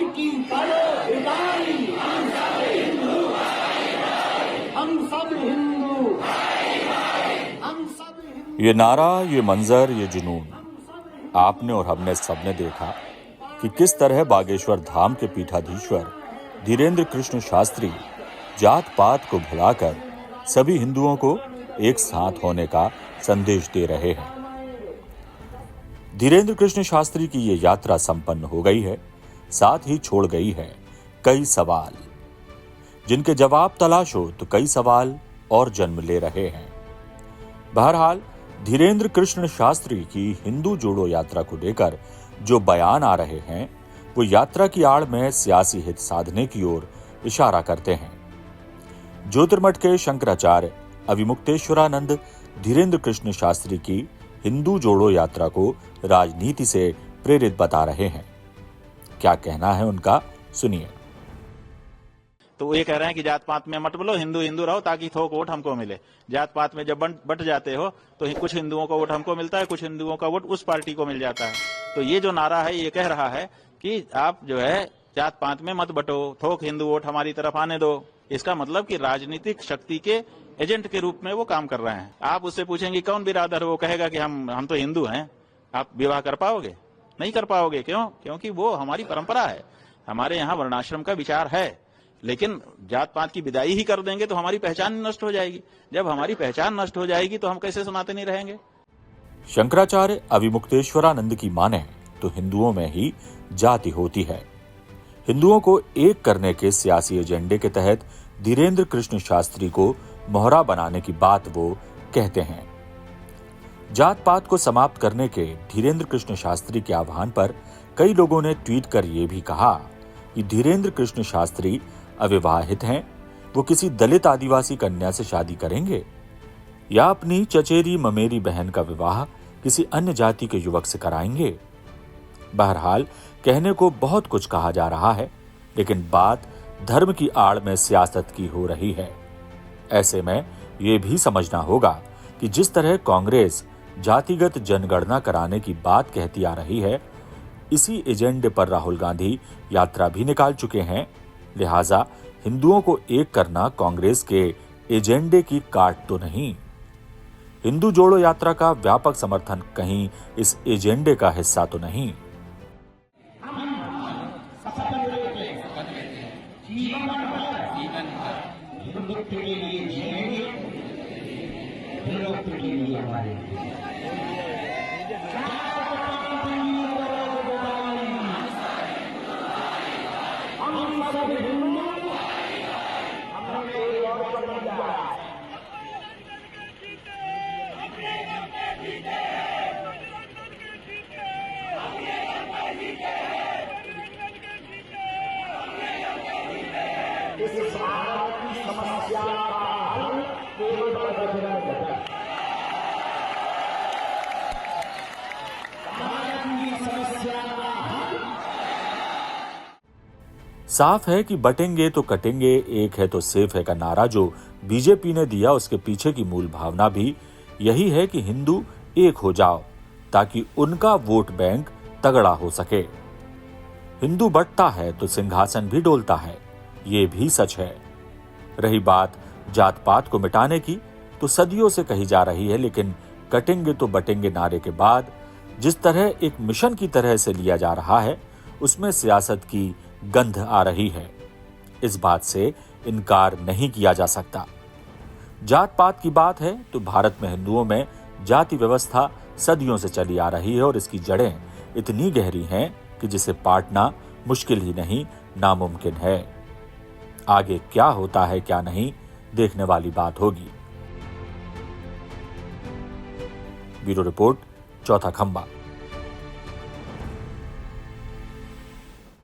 की करो विदाई, हम सब हिंदू, हम सब हिंदू, हम सब हिंदू। ये नारा, ये मंजर, ये जुनून, आपने और हमने सबने देखा कि किस तरह बागेश्वर धाम के पीठाधीश्वर धीरेंद्र कृष्ण शास्त्री जात पात को भुलाकर सभी हिंदुओं को एक साथ होने का संदेश दे रहे हैं। धीरेंद्र कृष्ण शास्त्री की ये यात्रा संपन्न हो गई है, साथ ही छोड़ गई है कई सवाल, जिनके जवाब तलाशो तो कई सवाल और जन्म ले रहे हैं। बहरहाल धीरेंद्र कृष्ण शास्त्री की हिंदू जोड़ो यात्रा को लेकर जो बयान आ रहे हैं, वो यात्रा की आड़ में सियासी हित साधने की ओर इशारा करते हैं। ज्योतिर्मठ के शंकराचार्य अविमुक्तेश्वरानंद धीरेंद्र कृष्ण शास्त्री की हिंदू जोड़ो यात्रा को राजनीति से प्रेरित बता रहे हैं। क्या कहना है उनका, सुनिए। तो वो ये कह रहे हैं कि जात पात में मत बोलो, हिंदू हिंदू रहो ताकि थोक वोट हमको मिले। जात पात में जब बट जाते हो तो कुछ हिंदुओं का वोट हमको मिलता है, कुछ हिंदुओं का वोट उस पार्टी को मिल जाता है। तो ये जो नारा है ये कह रहा है कि आप जो है जात पात में मत बटो, थोक हिंदू वोट हमारी तरफ आने दो। इसका मतलब कि राजनीतिक शक्ति के एजेंट के रूप में वो काम कर रहे हैं। आप उससे पूछेंगे कौन बिरादर है, वो कहेगा कि हम तो हिंदू हैं। आप विवाह कर पाओगे? नहीं कर पाओगे। क्यों? क्योंकि वो हमारी परंपरा है। हमारे यहाँ वर्णाश्रम का विचार है, लेकिन जात पात की विदाई ही कर देंगे तो हमारी पहचान नष्ट हो जाएगी। जब हमारी पहचान नष्ट हो जाएगी तो हम कैसे सनातनी रहेंगे? शंकराचार्य अविमुक्तेश्वरानंद की माने तो हिंदुओं में ही जाति होती है। हिंदुओं को एक करने के सियासी एजेंडे के तहत धीरेंद्र कृष्ण शास्त्री को मोहरा बनाने की बात वो कहते हैं। जात पात को समाप्त करने के धीरेंद्र कृष्ण शास्त्री के आह्वान पर कई लोगों ने ट्वीट कर यह भी कहा कि धीरेंद्र कृष्ण शास्त्री अविवाहित हैं, वो किसी दलित आदिवासी कन्या से शादी करेंगे या अपनी चचेरी ममेरी बहन का विवाह किसी अन्य जाति के युवक से कराएंगे। बहरहाल कहने को बहुत कुछ कहा जा रहा है, लेकिन बात धर्म की आड़ में सियासत की हो रही है। ऐसे में ये भी समझना होगा कि जिस तरह कांग्रेस जातिगत जनगणना कराने की बात कहती आ रही है, इसी एजेंडे पर राहुल गांधी यात्रा भी निकाल चुके हैं। लिहाजा हिंदुओं को एक करना कांग्रेस के एजेंडे की काट तो नहीं। हिंदू जोड़ो यात्रा का व्यापक समर्थन कहीं इस एजेंडे का हिस्सा तो नहीं। हिंदुत्व के लिए जिएंगे, हिंदुत्व के लिए हमारे हम सब हिंदू, इस भारत की समस्या का हल केवल बजरंग दल। भारत की समस्या का हल साफ है कि बटेंगे तो कटेंगे, एक है तो सेफ है का नारा जो बीजेपी ने दिया, उसके पीछे की मूल भावना भी यही है कि हिंदू एक हो जाओ ताकि उनका वोट बैंक तगड़ा हो सके। हिंदू बंटता है तो सिंहासन भी डोलता है, ये भी सच है। रही बात जात पात को मिटाने की, तो सदियों से कही जा रही है, लेकिन कटेंगे तो बटेंगे नारे के बाद जिस तरह एक मिशन की तरह से लिया जा रहा है, उसमें सियासत की गंध आ रही है। इस बात से इनकार नहीं किया जा सकता। जात पात की बात है तो भारत में हिंदुओं में जाति व्यवस्था सदियों से चली आ रही है और इसकी जड़ें इतनी गहरी हैं कि जिसे पाटना मुश्किल ही नहीं, नामुमकिन है। आगे क्या होता है क्या नहीं, देखने वाली बात होगी। ब्यूरो रिपोर्ट, चौथा खंबा।